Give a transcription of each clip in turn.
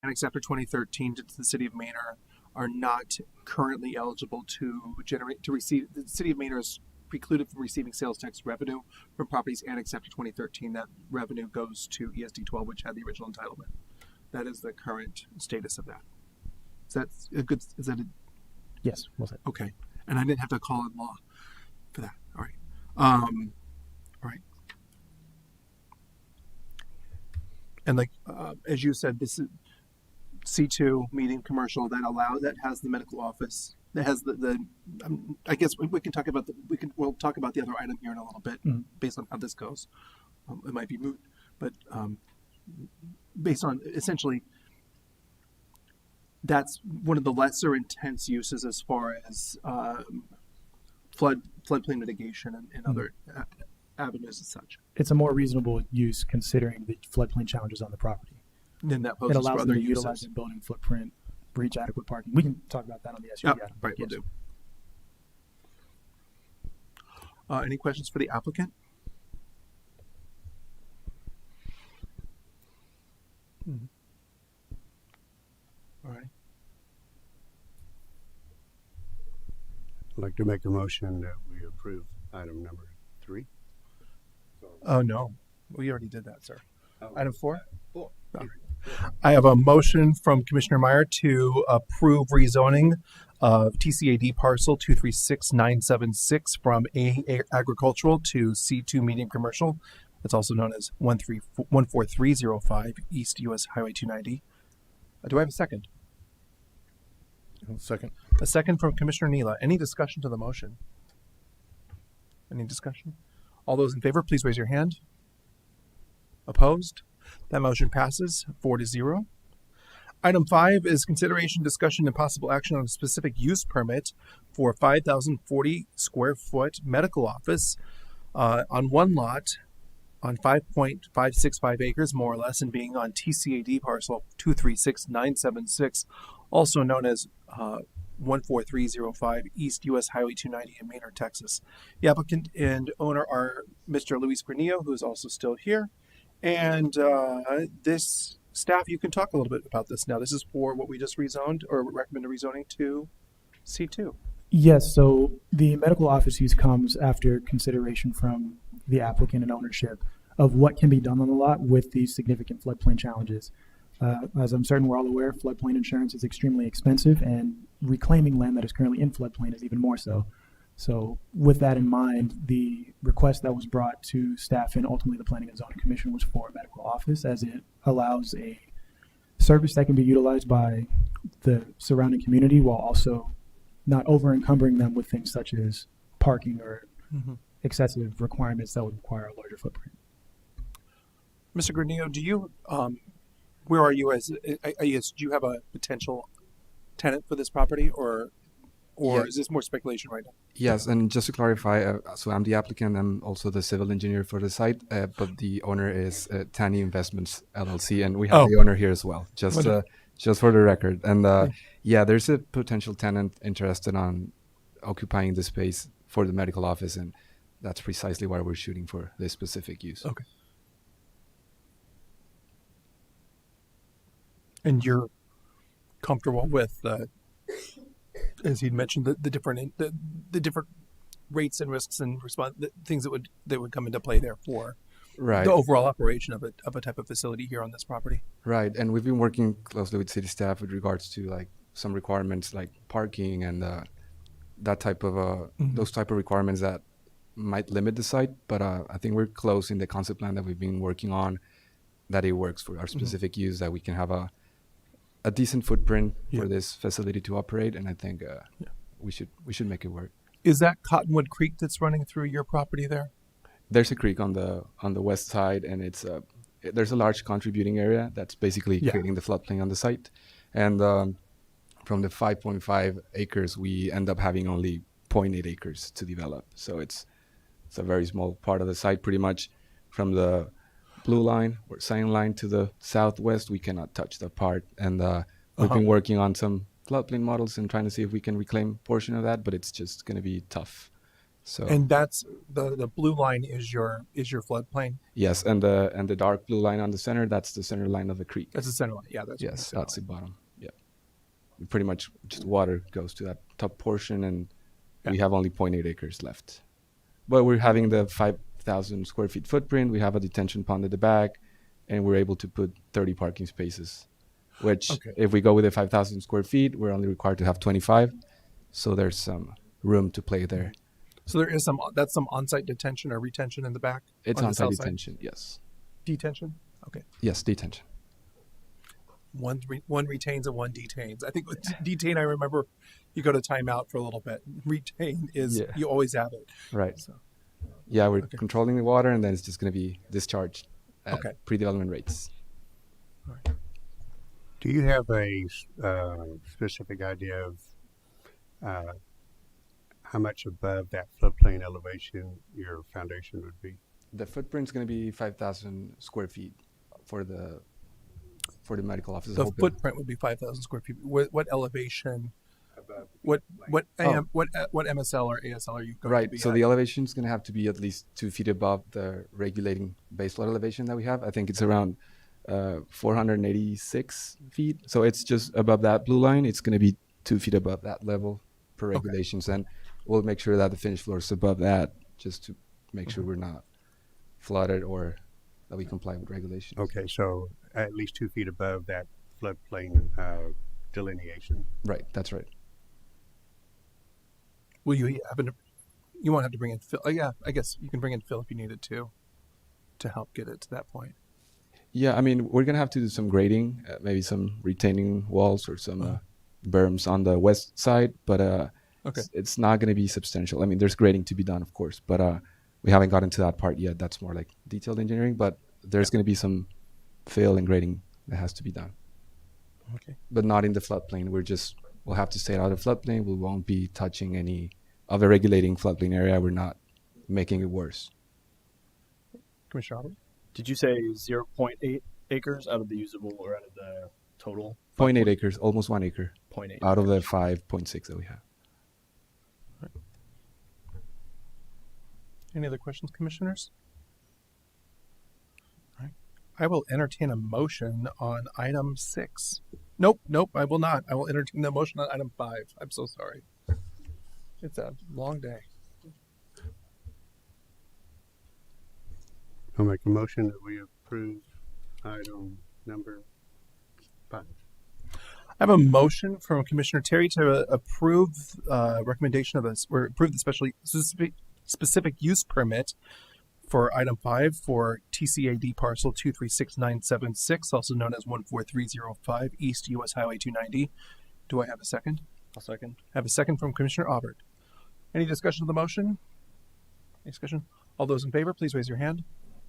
annexed after 2013 to the city of Manor are not currently eligible to receive. The city of Manor is precluded from receiving sales tax revenue from properties annexed after 2013. That revenue goes to ESD 12, which had the original entitlement. That is the current status of that. Is that a good? Is that a, Yes, well said. okay? And I didn't have to call in law for that. All right. All right. And like as you said, this is C2 medium commercial that has the medical office, that has the I guess we can talk about we'll talk about the other item here in a little bit based on how this goes. It might be moot, but based on essentially that's one of the lesser intense uses as far as floodplain mitigation and other avenues as such. It's a more reasonable use considering the floodplain challenges on the property. Then that It poses allows for them other to utilize uses. the building footprint, reach adequate parking. We can talk about that on the SUV item. Right, Yes. we'll do. Any questions for the applicant? All right. I'd like to make a motion that we approve item number 3. Oh, no. We already did that, sir. Oh. Item 4? 4. I have a motion from Commissioner Meyer to approve rezoning of TCAD parcel 236976 from A agricultural to C2 medium commercial. It's also known as 14305 East US Highway 290. Do I have a second? Second. A second from Commissioner Neela. Any discussion to the motion? Any discussion? All those in favor, please raise your hand. Opposed? That motion passes 4-0. Item 5 is consideration, discussion, and possible action on a specific use permit for 5,040 square foot medical office on one lot on 5.565 acres, more or less, and being on TCAD parcel 236976, also known as 14305 East US Highway 290 in Manor, Texas. The applicant and owner are Mr. Luis Granillo, who is also still here. And this staff, you can talk a little bit about this now. This is for what we just rezoned or recommended rezoning to C2. Yes, so the medical office use comes after consideration from the applicant and ownership of what can be done on the lot with these significant floodplain challenges. As I'm certain we're all aware, floodplain insurance is extremely expensive, and reclaiming land that is currently in floodplain is even more so. So with that in mind, the request that was brought to staff and ultimately the Planning and Zoning Commission was for a medical office, as it allows a service that can be utilized by the surrounding community while also not over encumbering them with things such as parking or excessive requirements that would require a larger footprint. Mr. Granillo, do you, where are you as, do you have a potential tenant for this property or Yeah. is this more speculation right now? Yes, and just to clarify, so I'm the applicant. I'm also the civil engineer for the site, but the owner is Tani Investments LLC, and we have the owner here as well, just for the record. And yeah, there's a potential tenant interested on occupying the space for the medical office, and that's precisely why we're shooting for this specific use. Okay. And you're comfortable with, as he'd mentioned, the different rates and risks and things that would come into play there for Right. the overall operation of a type of facility here on this property. Right, and we've been working closely with city staff with regards to like some requirements like parking and that type of those type of requirements that might limit the site. But I think we're close in the concept plan that we've been working on, that it works for our specific use, that we can have a decent footprint for this facility to operate, and I think we should make it work. Is that Cottonwood Creek that's running through your property there? There's a creek on the west side, and it's there's a large contributing area that's basically creating the floodplain on the site. And from the 5.5 acres, we end up having only 0.8 acres to develop. So it's a very small part of the site. Pretty much from the blue line or sign line to the southwest, we cannot touch that part. And we've been working on some floodplain models and trying to see if we can reclaim a portion of that, but it's just going to be tough. So And that's the blue line is your floodplain. yes, and the dark blue line on the center, that's the center line of the creek. That's the center line. Yeah, that's Yes, the that's the center line. bottom. Yeah, pretty much just water goes to that top portion, and we Yeah. have only 0.8 acres left. But we're having the 5,000 square feet footprint. We have a detention pond at the back, and we're able to put 30 parking spaces. Which, Okay. if we go with the 5,000 square feet, we're only required to have 25. So there's some room to play there. So there is some on-site detention or retention in the back. It's on the on-site south side? detention. Yes. Detention. Okay. Yes, detention. One retains and one detains. I think with detain, I remember you go to timeout for a little bit. Retain is Yeah. you always have it. Right. So Yeah, we're Okay. controlling the water, and then it's just going to be discharged at Okay. pre-development rates. Do you have a specific idea of how much above that floodplain elevation your foundation would be? The footprint's going to be 5,000 square feet for the medical office. the whole building. footprint would be 5,000 square feet. What elevation? Above. What Oh. what MSL or ASL are you going to Right. be So at? the elevation is going to have to be at least 2 feet above the regulating base flood elevation that we have. I think it's around 486 feet. So it's just above that blue line. It's going to be 2 feet above that level per Okay. regulations. And we'll make sure that the finished floor is above that just to make sure we're not flooded or that we comply with regulations. Okay, so at least 2 feet above that floodplain delineation. Right. That's right. Will you you won't have to bring in fill? Yeah, I guess you can bring in fill if you needed to help get it to that point. Yeah, I mean, we're going to have to do some grading, maybe some retaining walls or some berms on the west side, but Okay. it's not going to be substantial. I mean, there's grading to be done, of course, but we haven't gotten to that part yet. That's more like detailed engineering, but there's going to be some fill and grading that has to be done, Okay. but not in the floodplain. We'll have to stay out of the floodplain. We won't be touching any of the regulating floodplain area. We're not making it worse. Commissioner Robert? Did you say 0.8 acres out of the usable or out of the total? 0.8 acres, almost 1 acre 0.8. out of the 5.6 that we have. Any other questions, commissioners? All right. I will entertain a motion on item 6. Nope, I will not. I will entertain the motion on item 5. I'm so sorry. It's a long day. I'll make a motion that we approve item number 5. I have a motion from Commissioner Terry to approve recommendation of or approve the specific use permit for item 5 for TCAD parcel 236976, also known as 14305 East US Highway 290. Do I have a second? I'll second. I have a second from Commissioner Aubert. Any discussion of the motion? Any discussion? All those in favor, please raise your hand.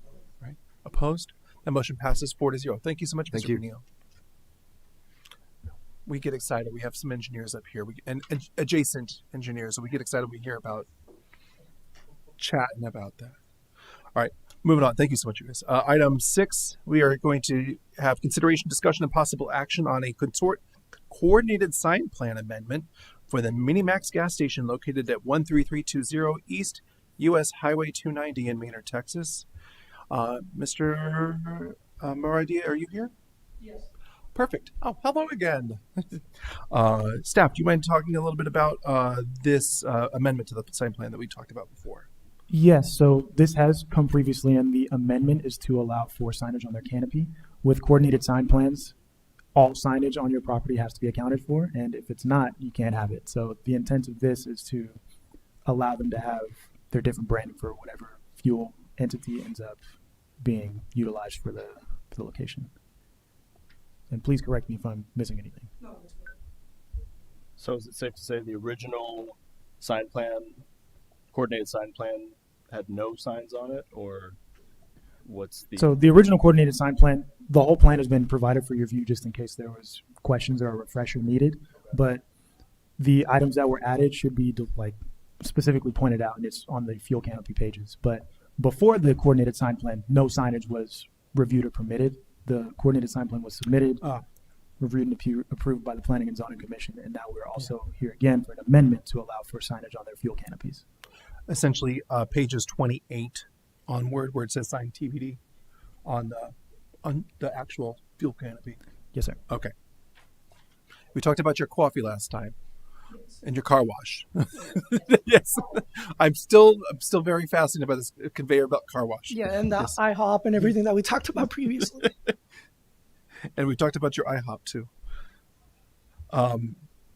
All right. Opposed? That motion passes 4-0. Thank you so much, Thank Mr. you. Brunillo. We get excited. We have some engineers up here, and adjacent engineers, so we get excited when we hear about chatting about that. All right, moving on. Thank you so much, you guys. Item 6, we are going to have consideration, discussion, and possible action on a coordinated sign plan amendment for the Minimax gas station located at 13320 East US Highway 290 in Maynard, Texas. Mr. Moradi, are you here? Yes. Perfect. Oh, hello again. Staff, do you mind talking a little bit about this amendment to the sign plan that we talked about before? Yes, so this has come previously, and the amendment is to allow for signage on their canopy. With coordinated sign plans, all signage on your property has to be accounted for, and if it's not, you can't have it. So the intent of this is to allow them to have their different branding for whatever fuel entity ends up being utilized for the location. And please correct me if I'm missing anything. No, that's good. So is it safe to say the original sign plan, coordinated sign plan, had no signs on it, or what's the? So the original coordinated sign plan, the whole plan has been provided for your view just in case there was questions or a refresher needed. But the items that were added should be specifically pointed out, and it's on the fuel canopy pages. But before the coordinated sign plan, no signage was reviewed or permitted. The coordinated sign plan was submitted, reviewed and approved by the Planning and Zoning Commission, and now we're also here again for an amendment to allow for signage on their fuel canopies. essentially pages 28 onward, where it says sign TBD on the actual fuel canopy. Yes, sir. Okay. We talked about your coffee last time and your car wash. Yes, I'm still very fascinated by this conveyor belt car wash. Yeah, and the Yes. IHOP and everything that we talked about previously. And we talked about your IHOP too.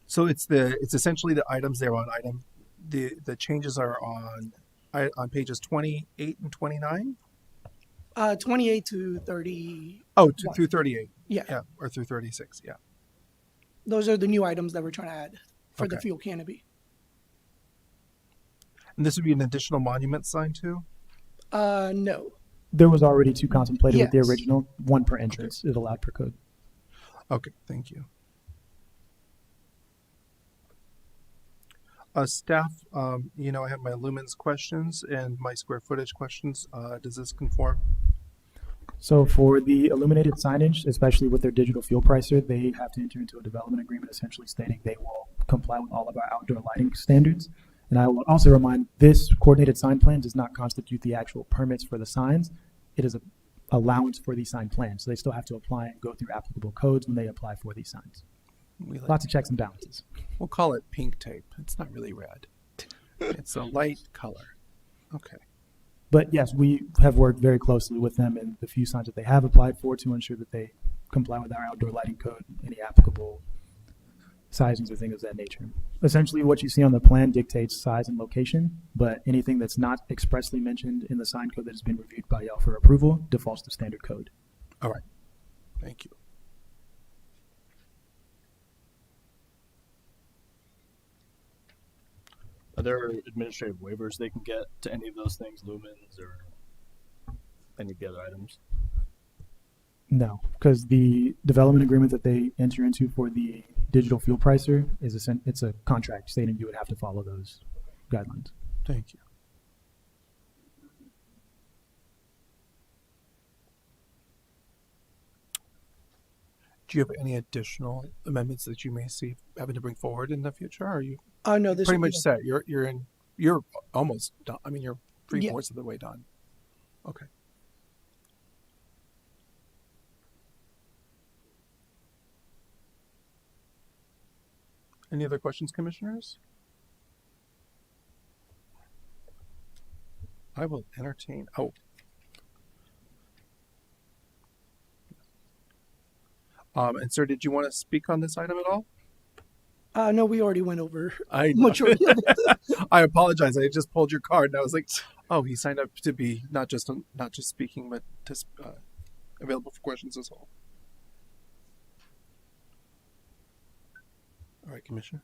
So it's essentially the items there on item. The changes are on pages 28 and 29. 28 to 30. Oh, through 38. Yeah. Or through 36. Yeah. Those are the new items that we're trying to add for the Okay. fuel canopy. And this would be an additional monument sign too. No. There was already two contemplated with the Yes. original, one per entrance is allowed per code. Okay, thank you. Staff, I have my lumens questions and my square footage questions. Does this conform? So for the illuminated signage, especially with their digital fuel pricer, they have to enter into a development agreement essentially stating they will comply with all of our outdoor lighting standards. And I will also remind this coordinated sign plan does not constitute the actual permits for the signs. It is a allowance for the sign plan. So they still have to apply and go through applicable codes when they apply for these signs. Lots of checks and balances. We'll call it pink tape. It's not really red. It's a light color. Okay. But yes, we have worked very closely with them in the few signs that they have applied for to ensure that they comply with our outdoor lighting code, any applicable sizings or things of that nature. Essentially, what you see on the plan dictates size and location, but anything that's not expressly mentioned in the sign code that has been reviewed by y'all for approval defaults to standard code. All right. Thank you. Are there administrative waivers they can get to any of those things, lumens or any of the other items? No, because the development agreement that they enter into for the digital fuel pricer is it's a contract stating you would have to follow those guidelines. Thank you. Do you have any additional amendments that you may see having to bring forward in the future? Or are you No, this pretty will be much set? You're almost done. I mean, you're 3/4 of the way done. Okay. Any other questions, commissioners? I will entertain. Oh. And sir, did you want to speak on this item at all? No, we already went over I majority of it. I apologize. I just pulled your card and I was like, oh, he signed up to be not just speaking, but to available for questions as well. All right, commissioners.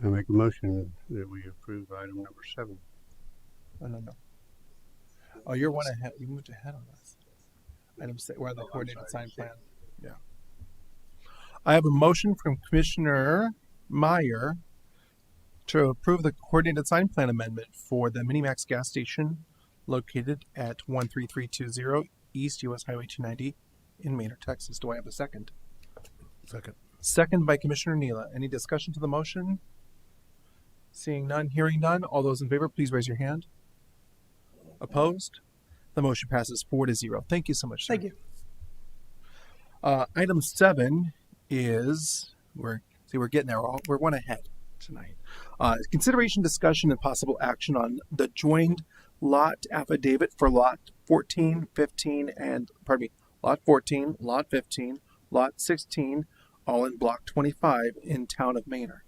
I make a motion that we approve item number 7. No. Oh, you're one ahead. You moved ahead on us. Item 6. We're on the coordinated sign plan. Yeah. I have a motion from Commissioner Meyer to approve the coordinated sign plan amendment for the Minimax gas station located at 13320 East US Highway 290 in Maynard, Texas. Do I have a second? Second. Second by Commissioner Neela. Any discussion to the motion? Seeing none, hearing none. All those in favor, please raise your hand. Opposed? The motion passes 4-0. Thank you so much, sir. Thank you. Item 7 is we're getting there. We're one ahead tonight. Consideration, discussion, and possible action on the joined lot affidavit for lot 14, 15, lot 14, lot 15, lot 16, all in block 25 in town of Maynard.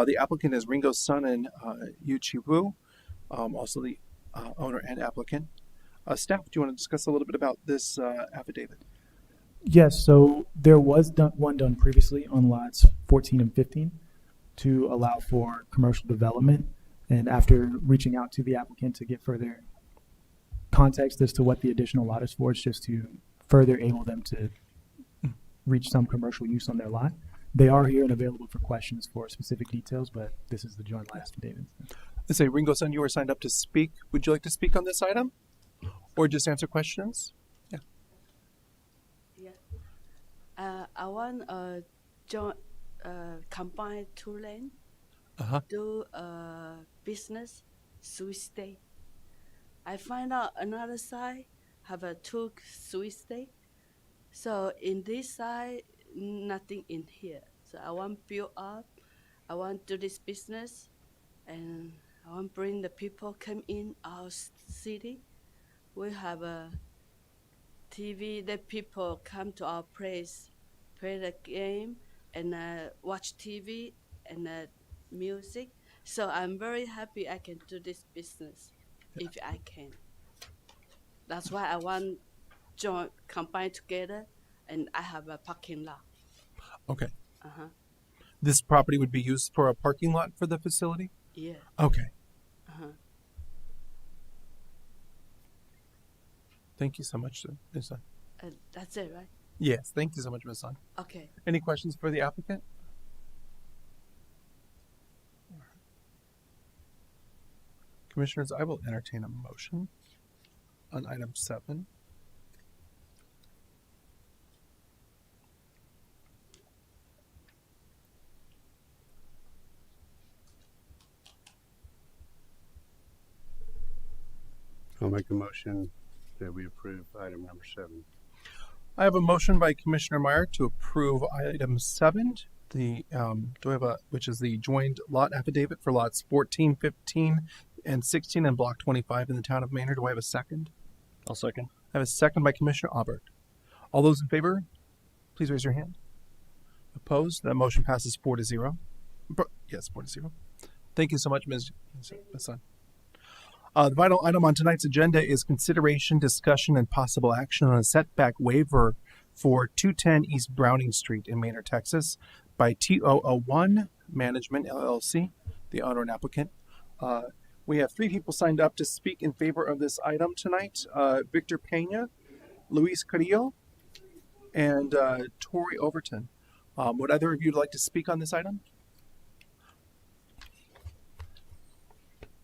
The applicant is Ringo Sun and Yu Chi Wu, also the owner and applicant. Staff, do you want to discuss a little bit about this affidavit? Yes, so there was one done previously on lots 14 and 15 to allow for commercial development. And after reaching out to the applicant to get further context as to what the additional lot is for, it's just to further enable them to reach some commercial use on their lot. They are here and available for questions for specific details, but this is the joint lot affidavit. Let's say, Ringo Sun, you were signed up to speak. Would you like to speak on this item? or just answer questions. Yeah. I want joint combine two lane Uh-huh. do business Swiss state. I find out another side have a two Swiss state. So in this side, nothing in here. So I want build up. I want do this business, and I want bring the people come in our city. We have a TV that people come to our place, play the game, and watch TV and music. So I'm very happy I can do this business if I can. That's why I want join combine together, and I have a parking lot. Okay. Uh-huh. This property would be used for a parking lot for the facility? Yeah. Okay. Uh-huh. Thank you so much, Ms. Sun. That's it, right? Yes, thank you so much, Ms. Sun. Okay. Any questions for the applicant? Commissioners, I will entertain a motion on item 7. I'll make a motion that we approve item number 7. I have a motion by Commissioner Meyer to approve item 7, which is the joined lot affidavit for lots 14, 15, and 16 in Block 25 in the town of Maynard. Do I have a second? I'll second. I have a second by Commissioner Aubert. All those in favor, please raise your hand. Opposed? That motion passes 4-0. Yes, 4-0. Thank you so much, Ms. Sun. The final item on tonight's agenda is consideration, discussion, and possible action on a setback waiver for 210 East Browning Street in Maynard, Texas by T001 Management, LLC, the owner and applicant. We have 3 people signed up to speak in favor of this item tonight. Victor Pena, Luis Carrillo, and Tori Overton. Would either of you like to speak on this item?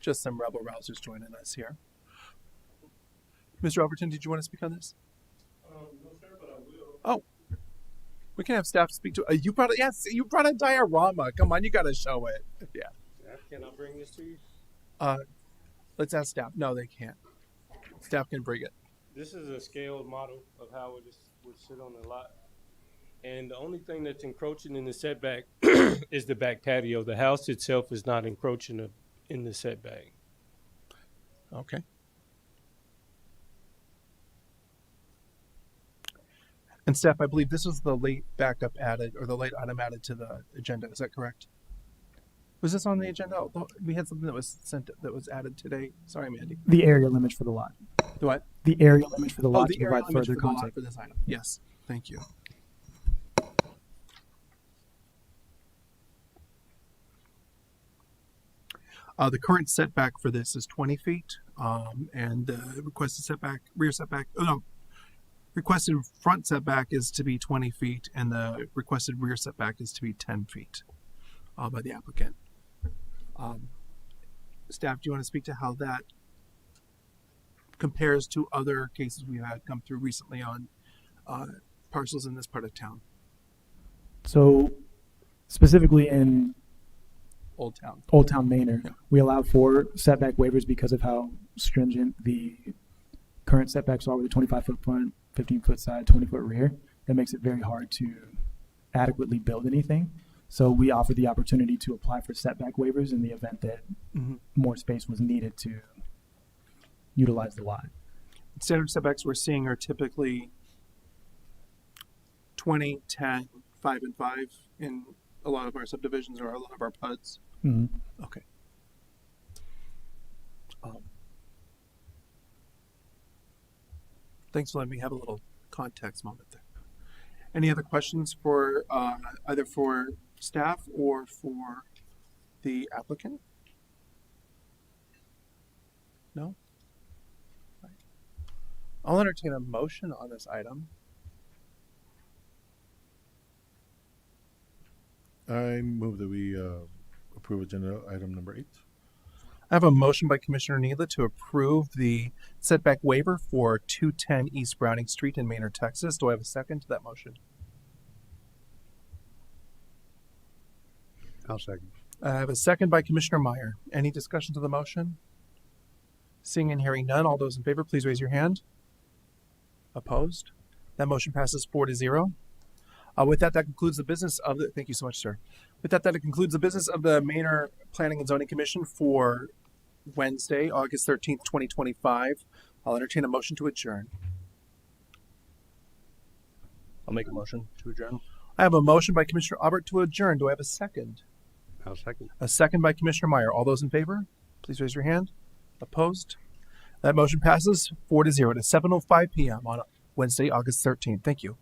Just some rebel rousers joining us here. Mr. Overton, did you want to speak on this? No, sir, but I will. Oh, we can have staff speak to. You brought a diorama. Come on, you got to show it. Yeah. Can I bring this to you? Let's ask staff. No, they can't. Staff can bring it. This is a scaled model of how it would sit on the lot. And the only thing that's encroaching in the setback is the back patio. The house itself is not encroaching in the setback. Okay. And staff, I believe this was the late backup added, or the late item added to the agenda. Is that correct? Was this on the agenda? Oh, we had something that was added today. Sorry, Mandy. The area limits for the lot. The what? The area limits for the lot The to area provide limits further for the lot context. for this item. Yes, thank you. The current setback for this is 20 feet, and the requested requested front setback is to be 20 feet, and the requested rear setback is to be 10 feet by the applicant. Staff, do you want to speak to how that compares to other cases we've had come through recently on parcels in this part of town? So specifically in Old Town Manor, Yeah. we allow for setback waivers because of how stringent the current setbacks are with the 25-foot front, 15-foot side, 20-foot rear. That makes it very hard to adequately build anything. So we offer the opportunity to apply for setback waivers in the event that more space was needed to utilize the lot. Standard setbacks we're seeing are typically 20, 10, 5, and 5 in a lot of our subdivisions or a lot of our PUDs. Mm-hmm. Okay. Thanks for letting me have a little context moment there. Any other questions for either for staff or for the applicant? No? Right. I'll entertain a motion on this item. I move that we approve agenda item number 8. I have a motion by Commissioner Neela to approve the setback waiver for 210 East Browning Street in Manor, Texas. Do I have a second to that motion? I'll second. I have a second by Commissioner Meyer. Any discussion to the motion? Seeing and hearing none, all those in favor, please raise your hand. Opposed? That motion passes 4-0. With that concludes the business of the. Thank you so much, sir. With that concludes the business of the Manor Planning and Zoning Commission for Wednesday, August 13th, 2025. I'll entertain a motion to adjourn. I'll make a motion to adjourn. I have a motion by Commissioner Aubert to adjourn. Do I have a second? I'll second. A second by Commissioner Meyer. All those in favor, please raise your hand. Opposed? That motion passes 4-0 at 7:05 p.m. on Wednesday, August 13th. Thank you.